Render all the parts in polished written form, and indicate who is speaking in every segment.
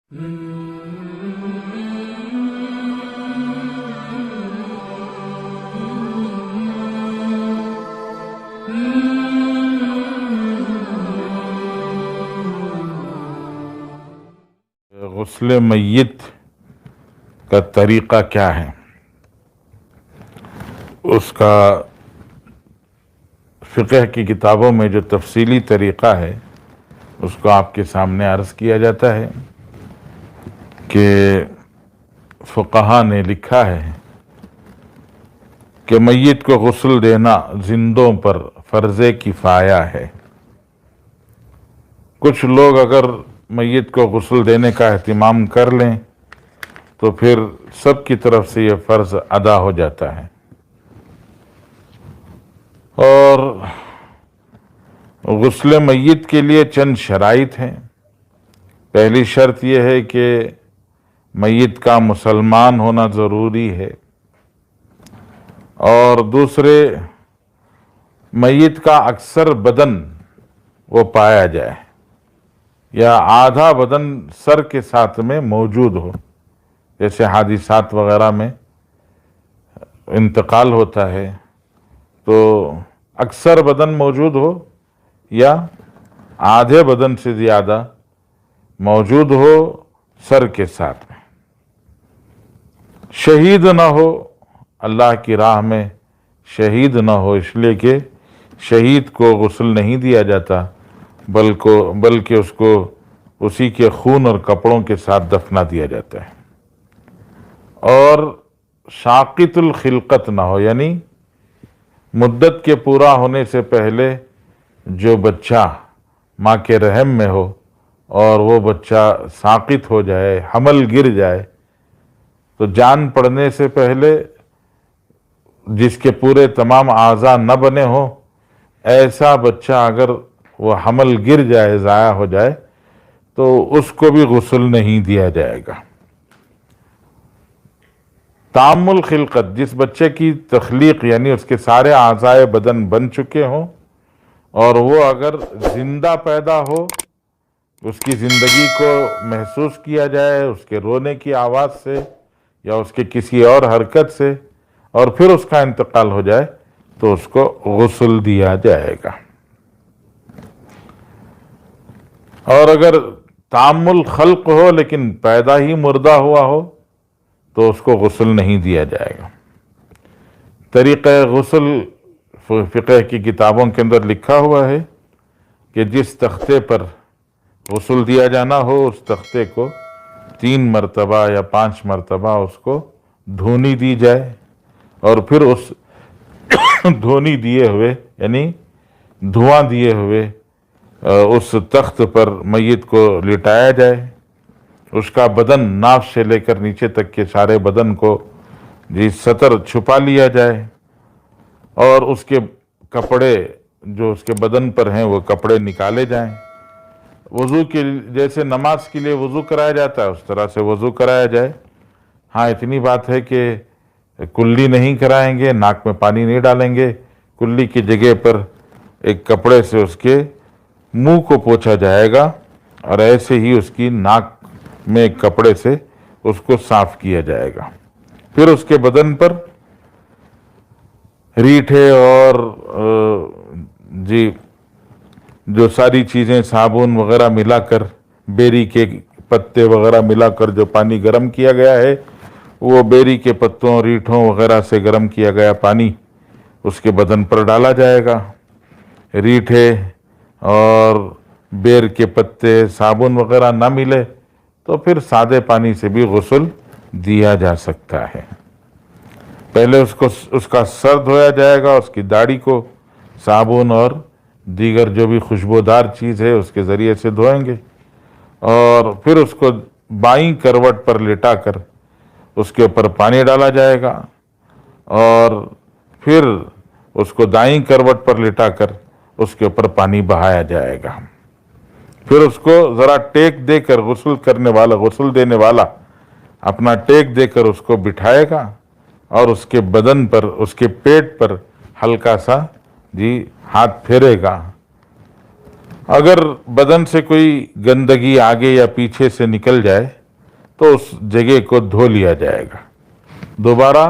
Speaker 1: غسل میت کا طریقہ کیا ہے؟ اس کا فقہ کی کتابوں میں جو تفصیلی طریقہ ہے اس کو آپ کے سامنے عرض کیا جاتا ہے کہ فقہا نے لکھا ہے کہ میت کو غسل دینا زندوں پر فرض کفایہ ہے۔ کچھ لوگ اگر میت کو غسل دینے کا اہتمام کر لیں تو پھر سب کی طرف سے یہ فرض ادا ہو جاتا ہے۔ اور غسل میت کے لیے چند شرائط ہیں۔ پہلی شرط یہ ہے کہ میت کا مسلمان ہونا ضروری ہے، اور دوسرے میت کا اکثر بدن وہ پایا جائے یا آدھا بدن سر کے ساتھ میں موجود ہو، جیسے حادثات وغیرہ میں انتقال ہوتا ہے تو اکثر بدن موجود ہو یا آدھے بدن سے زیادہ موجود ہو سر کے ساتھ میں۔ شہید نہ ہو، اللہ کی راہ میں شہید نہ ہو، اس لیے کہ شہید کو غسل نہیں دیا جاتا بلکہ اس کو اسی کے خون اور کپڑوں کے ساتھ دفنا دیا جاتا ہے۔ اور ساقط الخلقت نہ ہو، یعنی مدت کے پورا ہونے سے پہلے جو بچہ ماں کے رحم میں ہو اور وہ بچہ ساقط ہو جائے، حمل گر جائے، تو جان پڑنے سے پہلے جس کے پورے تمام اعضاء نہ بنے ہوں، ایسا بچہ اگر وہ حمل گر جائے، ضائع ہو جائے، تو اس کو بھی غسل نہیں دیا جائے گا۔ تام الخلقت، جس بچے کی تخلیق یعنی اس کے سارے اعضاء بدن بن چکے ہوں اور وہ اگر زندہ پیدا ہو، اس کی زندگی کو محسوس کیا جائے اس کے رونے کی آواز سے یا اس کے کسی اور حرکت سے، اور پھر اس کا انتقال ہو جائے تو اس کو غسل دیا جائے گا۔ اور اگر تام الخلق ہو لیکن پیدا ہی مردہ ہوا ہو تو اس کو غسل نہیں دیا جائے گا۔ طریقہ غسل فقہ کی کتابوں کے اندر لکھا ہوا ہے کہ جس تختے پر غسل دیا جانا ہو اس تختے کو 3 مرتبہ یا 5 مرتبہ اس کو دھونی دی جائے، اور پھر اس دھونی دیے ہوئے یعنی دھواں دیے ہوئے اس تخت پر میت کو لٹایا جائے۔ اس کا بدن ناف سے لے کر نیچے تک کے سارے بدن کو سطر چھپا لیا جائے، اور اس کے کپڑے جو اس کے بدن پر ہیں وہ کپڑے نکالے جائیں۔ وضو کے جیسے نماز کے لیے وضو کرایا جاتا ہے اس طرح سے وضو کرایا جائے۔ ہاں اتنی بات ہے کہ کلی نہیں کرائیں گے، ناک میں پانی نہیں ڈالیں گے، کلی کی جگہ پر ایک کپڑے سے اس کے منہ کو پوچھا جائے گا، اور ایسے ہی اس کی ناک میں ایک کپڑے سے اس کو صاف کیا جائے گا۔ پھر اس کے بدن پر ریٹھے اور جو ساری چیزیں صابن وغیرہ ملا کر، بیری کے پتے وغیرہ ملا کر جو پانی گرم کیا گیا ہے، وہ بیری کے پتوں ریٹھوں وغیرہ سے گرم کیا گیا پانی اس کے بدن پر ڈالا جائے گا۔ ریٹھے اور بیر کے پتے صابن وغیرہ نہ ملے تو پھر سادے پانی سے بھی غسل دیا جا سکتا ہے۔ پہلے اس کا سر دھویا جائے گا، اس کی داڑھی کو صابن اور دیگر جو بھی خوشبودار چیز ہے اس کے ذریعے سے دھوئیں گے، اور پھر اس کو بائیں کروٹ پر لٹا کر اس کے اوپر پانی ڈالا جائے گا، اور پھر اس کو دائیں کروٹ پر لٹا کر اس کے اوپر پانی بہایا جائے گا۔ پھر اس کو ذرا ٹیک دے کر غسل دینے والا اپنا ٹیک دے کر اس کو بٹھائے گا، اور اس کے بدن پر اس کے پیٹ پر ہلکا سا ہاتھ پھیرے گا۔ اگر بدن سے کوئی گندگی آگے یا پیچھے سے نکل جائے تو اس جگہ کو دھو لیا جائے گا، دوبارہ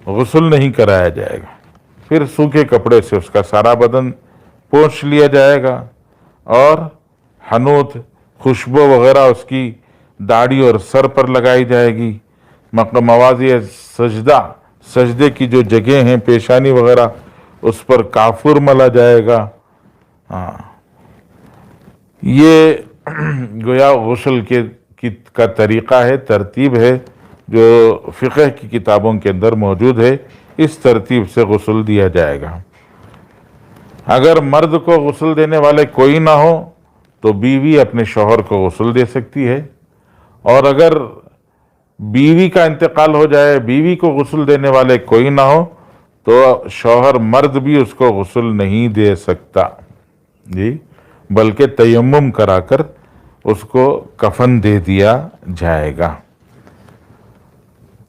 Speaker 1: غسل نہیں کرایا جائے گا، پھر سوکھے کپڑے سے اس کا سارا بدن پوچھ لیا جائے گا، اور حنوط خوشبو وغیرہ اس کی داڑھی اور سر پر لگائی جائے گی، مواضع سجدہ، سجدے کی جو جگہ ہیں پیشانی وغیرہ اس پر کافور ملا جائے گا۔ یہ گویا غسل کا طریقہ ہے، ترتیب ہے جو فقہ کی کتابوں کے اندر موجود ہے، اس ترتیب سے غسل دیا جائے گا۔ اگر مرد کو غسل دینے والے کوئی نہ ہو تو بیوی اپنے شوہر کو غسل دے سکتی ہے، اور اگر بیوی کا انتقال ہو جائے، بیوی کو غسل دینے والے کوئی نہ ہو تو شوہر مرد بھی اس کو غسل نہیں دے سکتا، جی، بلکہ تیمم کرا کر اس کو کفن دے دیا جائے گا۔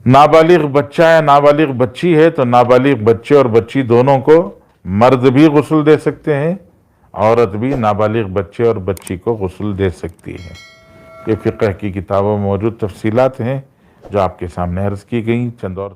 Speaker 1: نابالغ بچہ ہے، نابالغ بچی ہے تو نابالغ بچے اور بچی دونوں کو مرد بھی غسل دے سکتے ہیں، عورت بھی نابالغ بچے اور بچی کو غسل دے سکتی ہے۔ یہ فقہ کی کتابوں میں موجود تفصیلات ہیں جو آپ کے سامنے عرض کی گئیں۔ چند اور